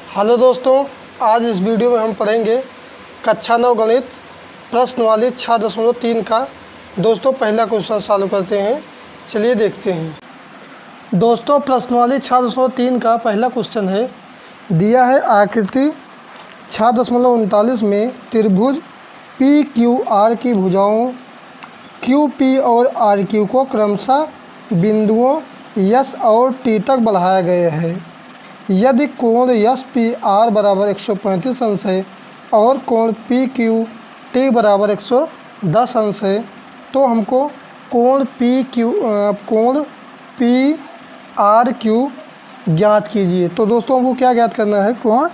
Hello दोस्तों, आज इस वीडियो में हम पढ़ेंगे कक्षा 9 गणित प्रश्नवाली 6.3 का। दोस्तों पहला क्वेश्चन चालू करते हैं, चलिए देखते हैं। दोस्तों प्रश्नवाली 6.3 का पहला क्वेश्चन है, दिया है आकृति 6.39 में त्रिभुज पी क्यू आर की भुजाओं क्यू पी और आर क्यू को क्रमशः बिंदुओं यस और टी तक बढ़ाया गया है। यदि कोण यस पी आर बराबर 135 अंश है और कोण पी क्यू टी बराबर 110 अंश है, तो हमको कोण पी आर क्यू ज्ञात कीजिए। तो दोस्तों हमको क्या ज्ञात करना है, कोण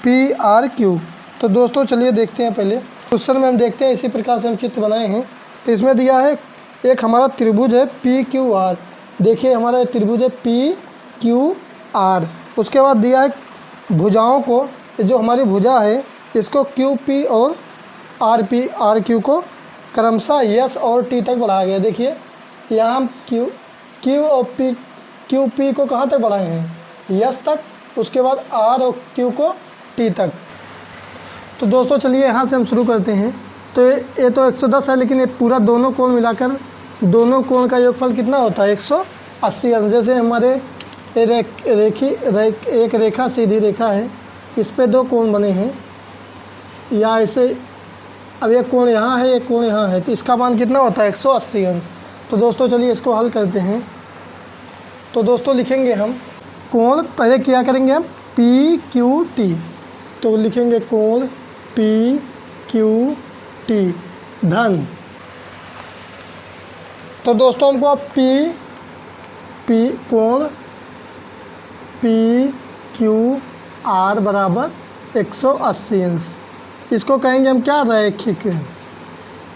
पी आर क्यू। तो दोस्तों चलिए देखते हैं। पहले क्वेश्चन में हम देखते हैं, इसी प्रकार से हम चित्र बनाए हैं। तो इसमें दिया है एक हमारा त्रिभुज है पी क्यू आर। देखिए हमारा त्रिभुज है पी क्यू आर। उसके बाद दिया है भुजाओं को, जो हमारी भुजा है इसको क्यू पी और आर क्यू को क्रमशः यस और टी तक बढ़ाया गया। देखिए यहाँ हम क्यू पी को कहाँ तक बढ़ाए हैं, यस तक। उसके बाद आर और क्यू को टी तक। तो दोस्तों चलिए यहाँ से हम शुरू करते हैं। तो ये तो 110 है, लेकिन ये पूरा दोनों कोण मिलाकर दोनों कोण का योगफल कितना होता है, 180 अंश। जैसे हमारे एक रेखा सीधी रेखा है, इस पे दो कोण बने हैं, या ऐसे अब एक कोण यहाँ है एक कोण यहाँ है, तो इसका मान कितना होता है, 180 अंश। तो दोस्तों चलिए इसको हल करते हैं। तो दोस्तों लिखेंगे हम कोण, पहले क्या करेंगे हम, पी क्यू टी। तो लिखेंगे कोण पी क्यू टी धन। तो दोस्तों हमको अब कोण पी क्यू आर बराबर 180 अंश, इसको कहेंगे हम क्या,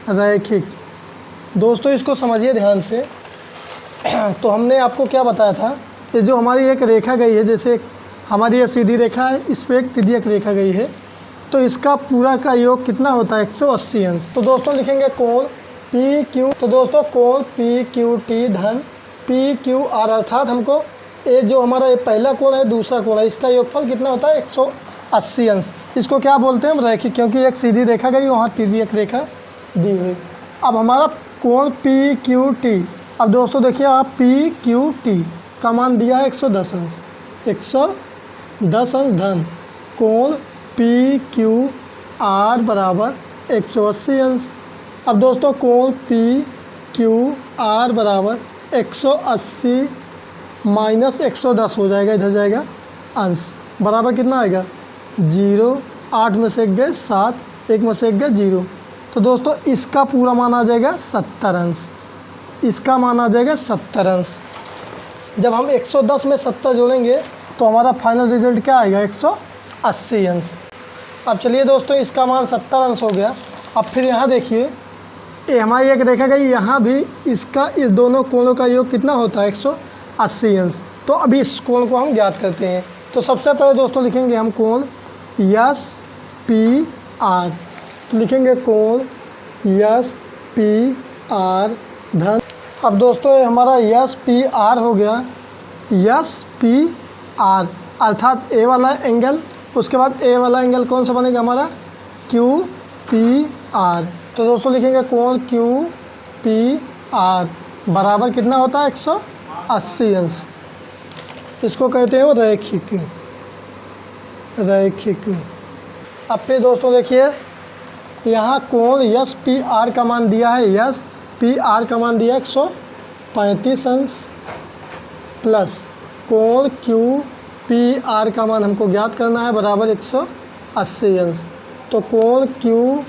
रैखिक। दोस्तों इसको समझिए ध्यान से। तो हमने आपको क्या बताया था, ये जो हमारी एक रेखा गई है, जैसे हमारी ये सीधी रेखा है, इस पर एक तिर्यक रेखा गई है, तो इसका पूरा का योग कितना होता है, 180 अंश। तो दोस्तों लिखेंगे कोण पी क्यू। तो दोस्तों कोण पी क्यू टी धन पी क्यू आर, अर्थात हमको ये जो हमारा ये पहला कोण है दूसरा कोण है, इसका योगफल कितना होता है, 180 अंश। इसको क्या बोलते हैं हम, रैखिक, क्योंकि एक सीधी रेखा गई, वहाँ तिर्यक रेखा दी हुई। अब हमारा कोण पी क्यू टी। अब दोस्तों देखिए आप पी क्यू टी का मान दिया है 110 अंश, 110 अंश धन कोण पी क्यू आर बराबर 180 अंश। अब दोस्तों कोण पी क्यू आर बराबर 180 माइनस 110 हो जाएगा, इधर जाएगा अंश, बराबर कितना आएगा, 0। 8 में से 1 गए 7, 1 में से 1 गए 0। तो दोस्तों इसका पूरा मान आ जाएगा 70 अंश, इसका मान आ जाएगा 70 अंश। जब हम 110 में 70 जोड़ेंगे तो हमारा फाइनल रिजल्ट क्या आएगा, 180 अंश। अब चलिए दोस्तों इसका मान 70 अंश हो गया। अब फिर यहाँ देखिए ये हमारी एक रेखा गई, यहाँ भी इसका इस दोनों कोणों का योग कितना होता है, 180 अंश। तो अभी इस कोण को हम ज्ञात करते हैं। तो सबसे पहले दोस्तों लिखेंगे हम कोण यस पी आर। तो लिखेंगे कोण यस पी आर धन। अब दोस्तों ये हमारा यस पी आर हो गया, यस पी आर अर्थात ए वाला एंगल, उसके बाद ए वाला एंगल कौन सा बनेगा हमारा, क्यू पी आर। तो दोस्तों लिखेंगे कोण क्यू पी आर बराबर कितना होता है, 180 अंश। इसको कहते हैं रैखिक। अब फिर दोस्तों देखिए यहाँ कोण यस पी आर का मान दिया है, यस पी आर का मान दिया 135 अंश प्लस कोण क्यू पी आर का मान हमको ज्ञात करना है, बराबर 180 अंश। तो कोण क्यू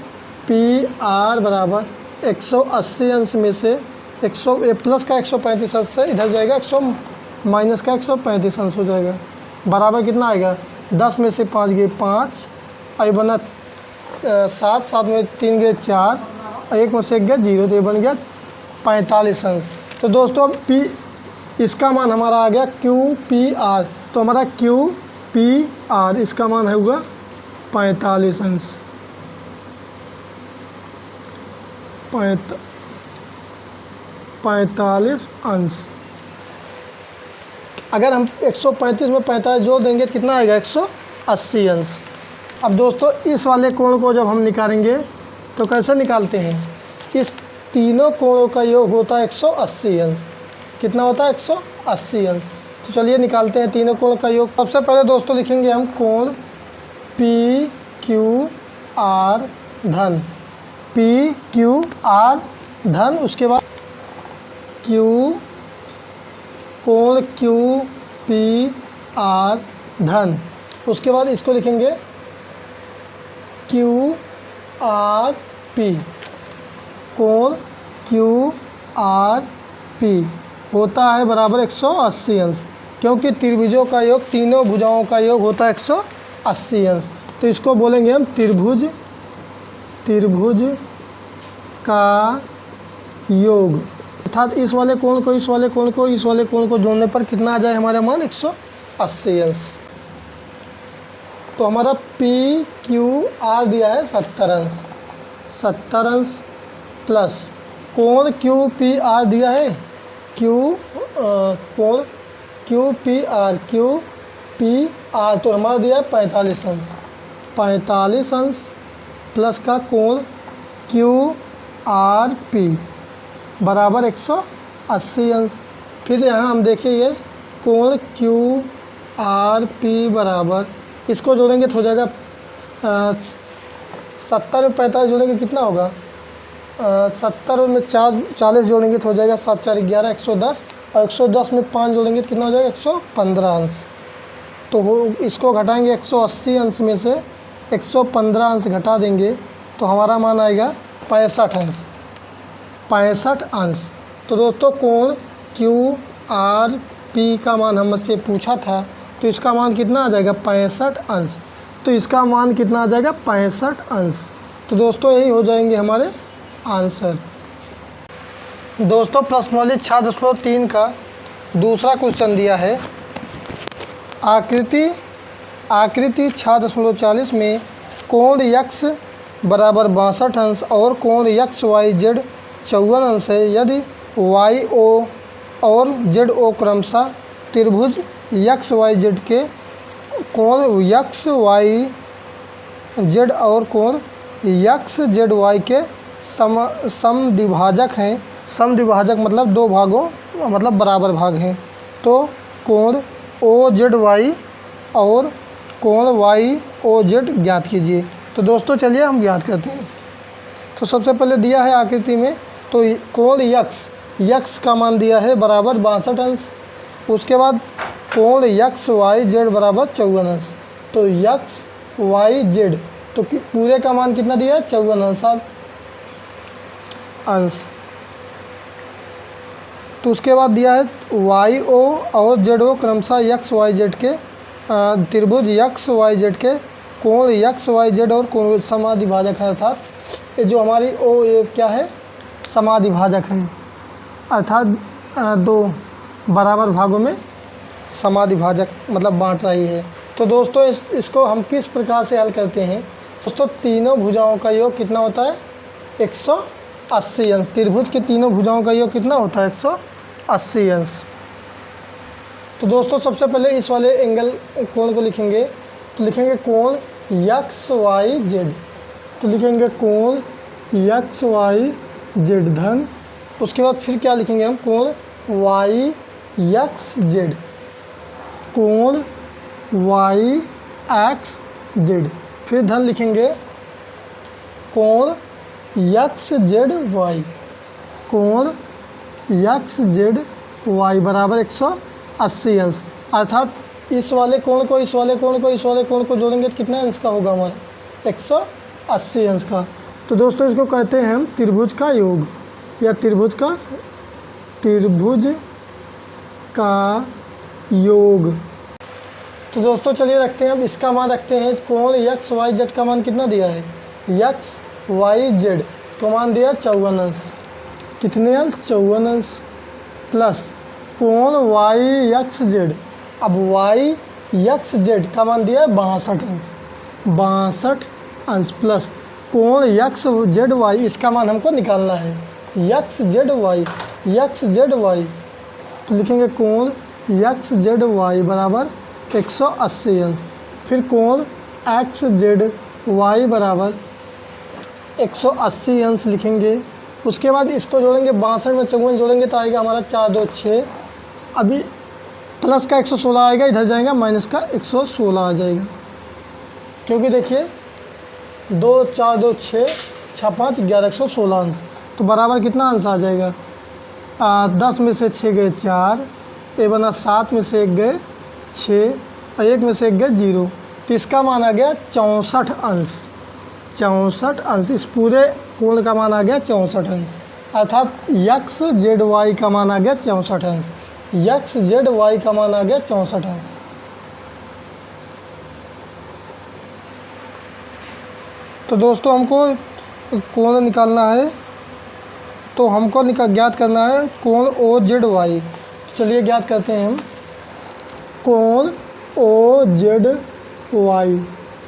पी आर बराबर 180 अंश में से 100 प्लस का 135 अंश से इधर जाएगा 100 माइनस का 135 अंश हो जाएगा, बराबर कितना आएगा, 10 में से 5 गए 5, और बना 7, 7 में 3 गए 4, और 1 में से 1 गया 0, तो ये बन गया 45 अंश। तो दोस्तों पी इसका मान हमारा आ गया क्यू पी आर। तो हमारा क्यू पी आर इसका मान होगा 45 अंश, 45 अंश। अगर हम 135 में 45 जोड़ देंगे कितना आएगा, 180 अंश। अब दोस्तों इस वाले कोण को जब हम निकालेंगे तो कैसे निकालते हैं, इस तीनों कोणों का योग होता है 180 अंश। कितना होता है, 180 अंश। तो चलिए निकालते हैं तीनों कोण का योग। सबसे पहले दोस्तों लिखेंगे हम कोण पी क्यू आर धन, पी क्यू आर धन, उसके बाद क्यू, कोण क्यू पी आर धन, उसके बाद इसको लिखेंगे क्यू आर पी, कोण क्यू आर पी होता है बराबर 180 अंश, क्योंकि त्रिभुजों का योग, तीनों भुजाओं का योग होता है 180 अंश। तो इसको बोलेंगे हम त्रिभुज, त्रिभुज का योग, अर्थात इस वाले कोण को इस वाले कोण को इस वाले कोण को जोड़ने पर कितना आ जाए हमारा मान, 180 अंश। तो हमारा पी क्यू आर दिया है 70 अंश, 70 अंश प्लस कोण क्यू पी आर दिया है कोण क्यू पी आर तो हमारा दिया है 45 अंश, 45 अंश प्लस का कोण क्यू आर पी बराबर 180 अंश। फिर यहाँ हम देखिए कोण क्यू आर पी बराबर, इसको जोड़ेंगे तो हो जाएगा 70 में 45 जोड़ेंगे कितना होगा, 70 में 40 जोड़ेंगे तो हो जाएगा 7 4 11 110, और 110 में 5 जोड़ेंगे तो कितना हो जाएगा 115 अंश। तो वो इसको घटाएंगे 180 अंश में से 115 अंश घटा देंगे तो हमारा मान आएगा 65 अंश, 65 अंश। तो दोस्तों कोण क्यू आर पी का मान हमसे पूछा था, तो इसका मान कितना आ जाएगा 65 अंश। तो इसका मान कितना आ जाएगा 65 अंश। तो दोस्तों यही हो जाएंगे हमारे आंसर। दोस्तों प्रश्नावली 6.3 का दूसरा क्वेश्चन दिया है, आकृति 6.40 में कोण यक्स बराबर 62 अंश और कोण यक्स वाई जेड 54 अंश है। यदि वाई ओ और जेड ओ क्रमशः त्रिभुज यक्स वाई जेड के कोण यक्स वाई जेड और कोण यक्स जेड वाई के समद्विभाजक हैं, समद्विभाजक मतलब दो भागों मतलब बराबर भाग हैं, तो कोण ओ जेड वाई और कोण वाई ओ जेड ज्ञात कीजिए। तो दोस्तों चलिए हम ज्ञात करते हैं। तो सबसे पहले दिया है आकृति में, तो कोण यक्स का मान दिया है बराबर 62 अंश, उसके बाद कोण यक्स वाई जेड बराबर 54 अंश। तो यक्स वाई जेड तो पूरे का मान कितना दिया है 54 अंश। तो उसके बाद दिया है वाई ओ और जेड ओ क्रमशः यक्स वाई जेड के त्रिभुज यक्स वाई जेड के कोण यक्स वाई जेड और कोण समद्विभाजक है, अर्थात ये जो हमारी ओ ये क्या है समद्विभाजक है, अर्थात दो बराबर भागों में समद्विभाजक मतलब बांट रही है। तो दोस्तों इसको हम किस प्रकार से हल करते हैं। दोस्तों तीनों भुजाओं का योग कितना होता है 180 अंश। त्रिभुज के तीनों भुजाओं का योग कितना होता है 180 अंश। तो दोस्तों सबसे पहले इस वाले एंगल कोण को लिखेंगे, तो लिखेंगे कोण यक्स वाई जेड, तो लिखेंगे कोण यक्स वाई जेड धन, उसके बाद फिर क्या लिखेंगे हम कोण वाई यक्स जेड, कोण वाई एक्स जेड, फिर धन लिखेंगे कोण यक्स जेड वाई, कोण यक्स जेड वाई बराबर 180 अंश। अर्थात इस वाले कोण को इस वाले कोण को इस वाले कोण को जोड़ेंगे तो कितना अंश का होगा हमारा 180 अंश का। तो दोस्तों इसको कहते हैं हम त्रिभुज का योग या त्रिभुज का योग। तो दोस्तों चलिए रखते हैं, अब इसका मान रखते हैं। कोण यक्स वाई जेड का मान कितना दिया है यक्स वाई जेड तो मान दिया 54 अंश, कितने अंश 54 अंश, प्लस कोण वाई यक्स जेड, अब वाई यक्स जेड का मान दिया है 62 अंश, 62 अंश प्लस कोण यक्स जेड वाई, इसका मान हमको निकालना है यक्स जेड वाई, तो लिखेंगे कोण यक्स जेड वाई बराबर 180 अंश। फिर कोण एक्स जेड वाई बराबर 180 अंश लिखेंगे। उसके बाद इसको जोड़ेंगे, 62 में 54 जोड़ेंगे तो आएगा हमारा 4 2 6। अभी प्लस का 116 आएगा, इधर जाएगा माइनस का 116 आ जाएगा, क्योंकि देखिए 2 4 2 6 6 5 11 116 अंश। तो बराबर कितना अंश आ जाएगा, 10 में से 6 गए 4, ये बना 7 में से 1 गए 6 और 1 में से 1 गए 0। तो इसका मान आ गया 64 अंश। 64 अंश, इस पूरे कोण का मान आ गया 64 अंश, अर्थात यक्स जेड वाई का मान आ गया 64 अंश। यक्स जेड वाई का मान आ गया 64 अंश। तो दोस्तों हमको कोण निकालना है, तो हमको ज्ञात करना है कोण ओ जेड वाई। चलिए ज्ञात करते हैं हम कोण ओ जेड वाई।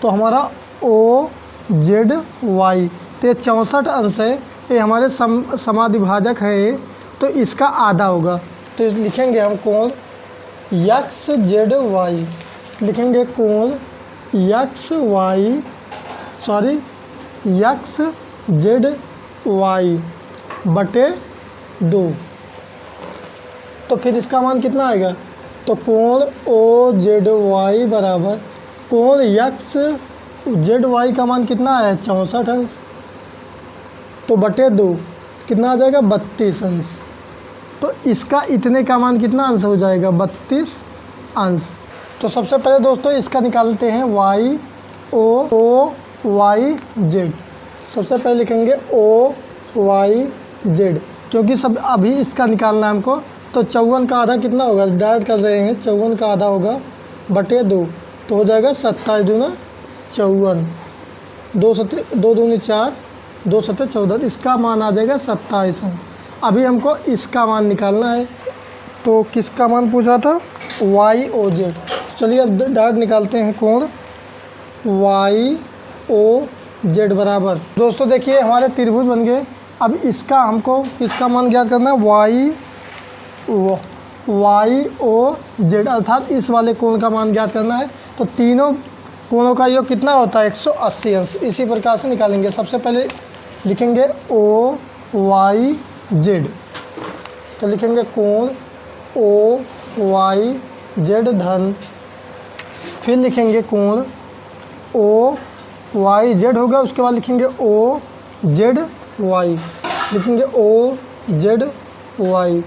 तो हमारा ओ जेड वाई तो 64 अंश है, ये हमारे समाधिभाजक है, तो इसका आधा होगा। तो लिखेंगे हम कोण यक्स जेड वाई, लिखेंगे कोण यक्स जेड वाई बटे 2। तो फिर इसका मान कितना आएगा, तो कोण ओ जेड वाई बराबर कोण यक्स जेड वाई का मान कितना है 64 अंश, तो बटे 2 कितना आ जाएगा 32 अंश। तो इसका इतने का मान कितना अंश हो जाएगा 32 अंश। तो सबसे पहले दोस्तों इसका निकालते हैं वाई ओ वाई जेड। सबसे पहले लिखेंगे ओ वाई जेड, क्योंकि सब अभी इसका निकालना है हमको। तो 54 का आधा कितना होगा, डायरेक्ट कर रहे हैं, 54 का आधा होगा बटे 2, तो हो जाएगा 27 दूना 54, 2 दूनी 4, 2 सत्ते 14। इसका मान आ जाएगा 27 अंश। अभी हमको इसका मान निकालना है, तो किसका मान पूछा था, वाई ओ जेड। चलिए अब डायरेक्ट निकालते हैं कोण वाई ओ जेड बराबर। दोस्तों देखिए हमारे त्रिभुज बन गए। अब इसका हमको इसका मान ज्ञात करना है वाई ओ जेड, अर्थात इस वाले कोण का मान ज्ञात करना है। तो तीनों कोणों का योग कितना होता है 180 अंश। इसी प्रकार से निकालेंगे। सबसे पहले लिखेंगे ओ वाई जेड, तो लिखेंगे कोण ओ वाई जेड धन, फिर लिखेंगे कोण ओ वाई जेड होगा, उसके बाद लिखेंगे ओ जेड वाई, लिखेंगे ओ जेड वाई।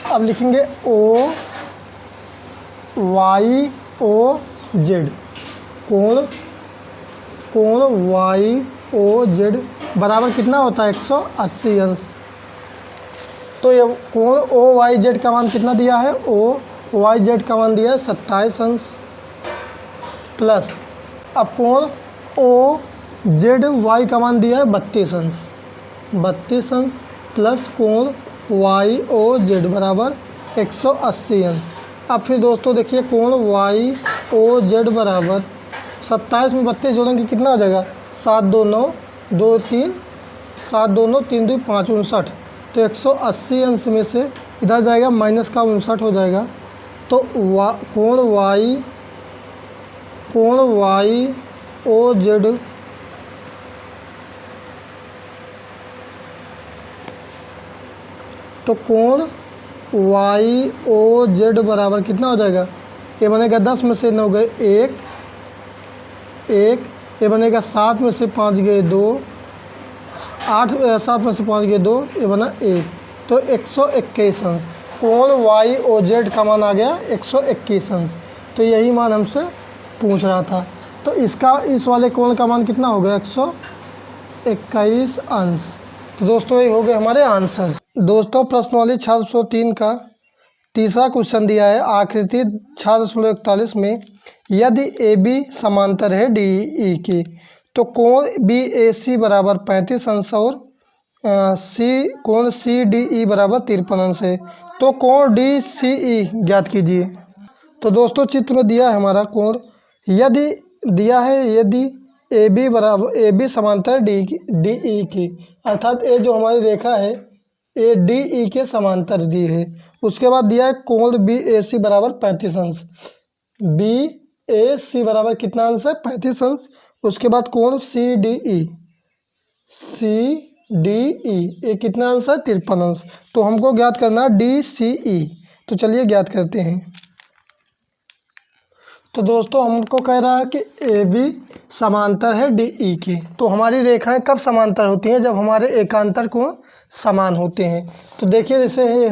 अब लिखेंगे ओ वाई ओ जेड, कोण वाई ओ जेड बराबर कितना होता है 180 अंश। तो ये कोण ओ वाई जेड का मान कितना दिया है, ओ वाई जेड का मान दिया है 27 अंश, प्लस अब कोण ओ जेड वाई का मान दिया है 32 अंश, 32 अंश प्लस कोण वाई ओ जेड बराबर 180 अंश। अब फिर दोस्तों देखिए कोण वाई ओ जेड बराबर 27 में 32 जोड़ेंगे कितना हो जाएगा, 7 2 9 2 3 7 2 9 3 2 5 59। तो 180 अंश में से इधर जाएगा माइनस का 59 हो जाएगा। तो कोण वाई ओ जेड तो कोण वाई ओ जेड बराबर कितना हो जाएगा, ये बनेगा 10 में से 9 गए 1, ये बनेगा 7 में से 5 गए 2, 7 में से 5 गए 2, ये बना 1, तो 121 अंश। कोण वाई ओ जेड का मान आ गया 121 अंश। तो यही मान हमसे पूछ रहा था। तो इसका इस वाले कोण का मान कितना हो गया 121 अंश। तो दोस्तों ये हो गए हमारे आंसर। दोस्तों प्रश्नावली 603 का तीसरा क्वेश्चन दिया है आकृति 6.41 में, यदि ए बी समांतर है डी ई की, तो कोण बी ए सी बराबर 35 अंश और कोण सी डी ई बराबर 53 अंश है, तो कोण डी सी ई ज्ञात कीजिए। तो दोस्तों चित्र में दिया है हमारा कोण, यदि दिया है यदि ए बी समांतर डी ई की, अर्थात ए जो हमारी रेखा है ए डी ई के समांतर दी है। उसके बाद दिया है कोण बी ए सी बराबर 35 अंश, बी ए सी बराबर कितना अंश है 35 अंश। उसके बाद कोण C D E, C D E ये कितना अंश है 53 अंश। तो हमको ज्ञात करना डी सी ई। तो चलिए ज्ञात करते हैं। तो दोस्तों हमको कह रहा है कि ए बी समांतर है डी ई के। तो हमारी रेखाएं कब समांतर होती हैं? जब हमारे एकांतर कोण समान होते हैं। तो देखिए जैसे है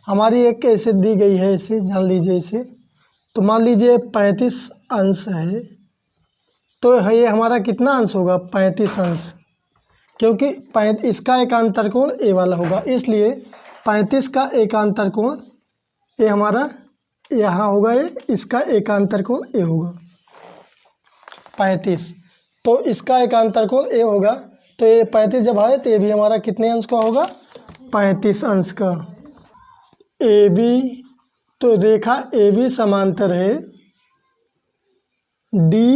हमारी एक ऐसे दी गई है, ऐसे जान लीजिए इसे। तो मान लीजिए 35 अंश है, तो ये हमारा कितना अंश होगा 35 अंश, क्योंकि इसका एकांतर कोण ए वाला होगा, इसलिए 35 का एकांतर कोण ए हमारा यहाँ होगा, ये इसका एकांतर कोण ए होगा 35। तो इसका एकांतर कोण ए होगा, तो ये 35 जब आए तो ये भी हमारा कितने अंश का होगा 35 अंश का। ए बी, तो रेखा ए बी समांतर है डी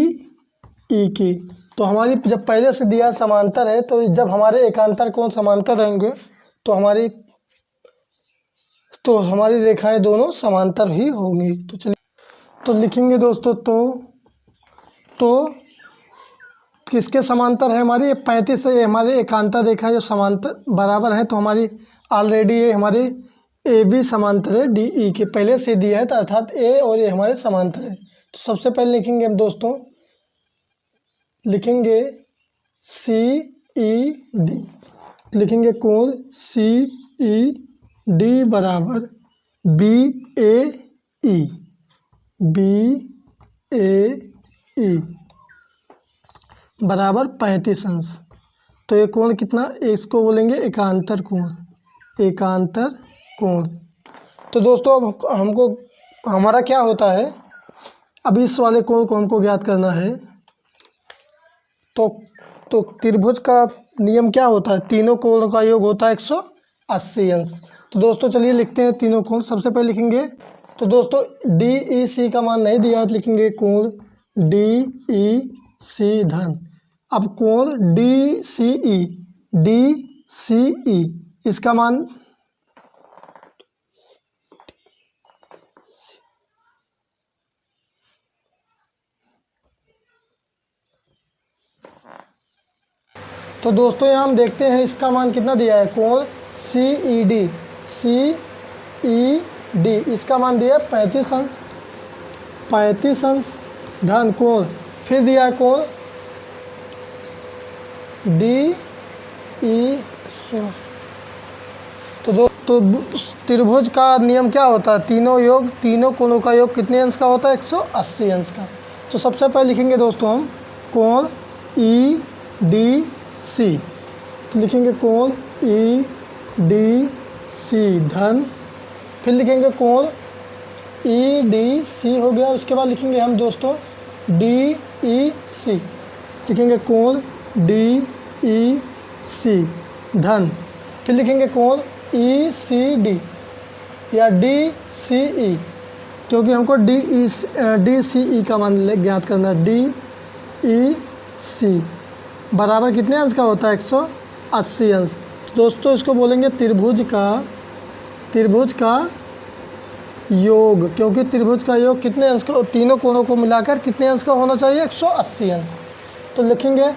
ई की। तो हमारी जब पहले से दिया समांतर है, तो जब हमारे एकांतर कोण समांतर रहेंगे तो हमारी रेखाएं दोनों समांतर ही होंगी। तो चलिए तो लिखेंगे दोस्तों। तो किसके समांतर है हमारी? ये 35 है, ये हमारे एकांतर रेखा जब समांतर बराबर है तो हमारी ऑलरेडी ये हमारी ए बी समांतर है डी ई के, पहले से दिया है, तो अर्थात ए और ये हमारे समांतर है। तो सबसे पहले लिखेंगे हम दोस्तों, लिखेंगे सी ई डी, लिखेंगे कोण सी ई डी बराबर बी ए ई, बराबर 35 अंश। तो ये कोण कितना, इसको बोलेंगे एकांतर कोण, एकांतर कोण। तो दोस्तों अब हमको हमारा क्या होता है, अब इस वाले कोण को हमको ज्ञात करना है। तो त्रिभुज का नियम क्या होता है? तीनों कोणों का योग होता है 180 अंश। तो दोस्तों चलिए लिखते हैं तीनों कोण। सबसे पहले लिखेंगे, तो दोस्तों डी ई सी का मान नहीं दिया तो लिखेंगे कोण डी ई सी धन। अब कोण डी सी ई, इसका मान तो दोस्तों यहाँ हम देखते हैं इसका मान कितना दिया है। कोण सी ई डी इसका मान दिया है 35 अंश, 35 अंश धन कोण, फिर दिया है कोण डी ई। तो त्रिभुज का नियम क्या होता है? तीनों कोणों का योग कितने अंश का होता है? 180 अंश का। तो सबसे पहले लिखेंगे दोस्तों हम कोण ई डी सी, तो लिखेंगे कोण ई डी सी धन, फिर लिखेंगे कोण ई डी सी हो गया। उसके बाद लिखेंगे हम दोस्तों डी ई सी, लिखेंगे कोण डी ई सी धन, फिर लिखेंगे कोण ई सी डी या डी सी ई, क्योंकि हमको डी सी ई का मान ज्ञात करना है। डी ई सी बराबर कितने अंश का होता है? 180 अंश। तो दोस्तों इसको बोलेंगे त्रिभुज का योग, क्योंकि त्रिभुज का योग कितने अंश का, तीनों कोणों को मिलाकर कितने अंश का होना चाहिए? 180 अंश। तो लिखेंगे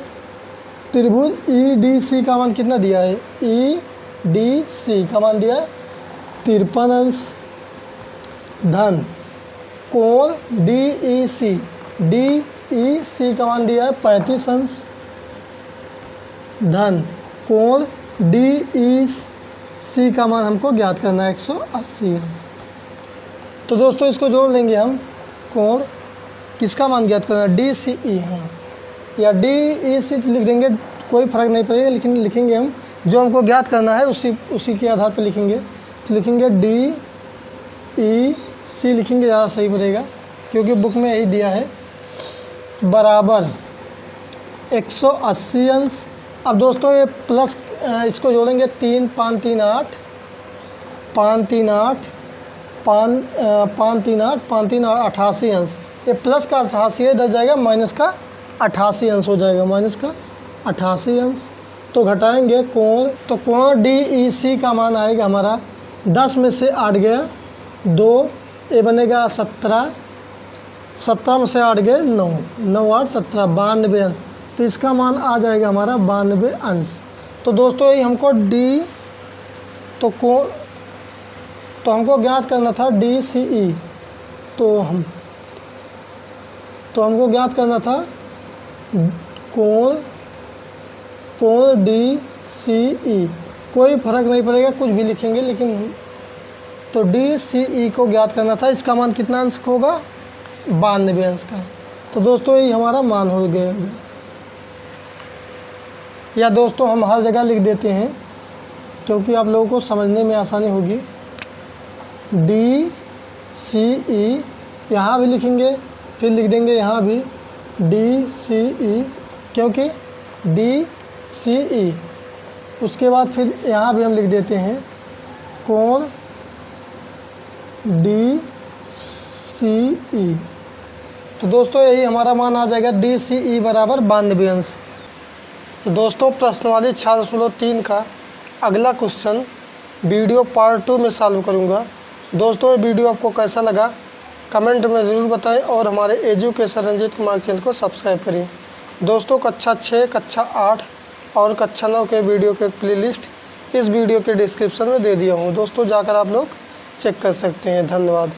त्रिभुज ई डी सी का मान कितना दिया है? ई डी सी का मान दिया है 53 अंश धन कोण डी ई सी का मान दिया है 35 अंश धन कोण डी ई सी का मान हमको ज्ञात करना है 180 अंश। तो दोस्तों इसको जोड़ लेंगे हम, कोण किसका मान ज्ञात करना है? डी सी ई, हाँ, या डी ई सी लिख देंगे, कोई फ़र्क नहीं पड़ेगा, लेकिन लिखेंगे हम जो हमको ज्ञात करना है उसी के आधार पर लिखेंगे। तो लिखेंगे डी ई सी लिखेंगे, ज़्यादा सही पड़ेगा, क्योंकि बुक में यही दिया है, बराबर 180 अंश। अब दोस्तों ये प्लस इसको जोड़ेंगे 3 5 3 8 5 3 8 5 3 8 5 3 88 अंश। ये प्लस का 88 इधर जाएगा, माइनस का 88 अंश हो जाएगा, माइनस का 88 अंश। तो घटाएंगे कोण, तो कोण डी ई सी का मान आएगा हमारा 10 में से 8 गया 2, ए बनेगा 17, 17 में से 8 गए 9, 9 8 17, 92 अंश। तो इसका मान आ जाएगा हमारा 92 अंश। तो दोस्तों यही हमको डी तो हमको ज्ञात करना था DCE। तो हमको ज्ञात करना था कोण DCE। कोई फर्क नहीं पड़ेगा, कुछ भी लिखेंगे, लेकिन तो DCE को ज्ञात करना था। इसका मान कितना अंश होगा? 92 अंश का। तो दोस्तों यही हमारा मान हो गया। या दोस्तों हम हर जगह लिख देते हैं क्योंकि आप लोगों को समझने में आसानी होगी। DCE यहाँ भी लिखेंगे, फिर लिख देंगे यहाँ भी DCE, क्योंकि DCE। उसके बाद फिर यहाँ भी हम लिख देते हैं कोण DCE। तो दोस्तों यही हमारा मान आ जाएगा DCE बराबर 92 अंश। दोस्तों प्रश्नवाली 6.3 का अगला क्वेश्चन वीडियो पार्ट 2 में सॉल्व करूँगा। दोस्तों ये वीडियो आपको कैसा लगा कमेंट में ज़रूर बताएं और हमारे एजुकेशन रंजीत कुमार चैनल को सब्सक्राइब करें। दोस्तों कक्षा 6, कक्षा 8 और कक्षा 9 के वीडियो के प्लेलिस्ट इस वीडियो के डिस्क्रिप्शन में दे दिया हूँ। दोस्तों जाकर आप लोग चेक कर सकते हैं। धन्यवाद।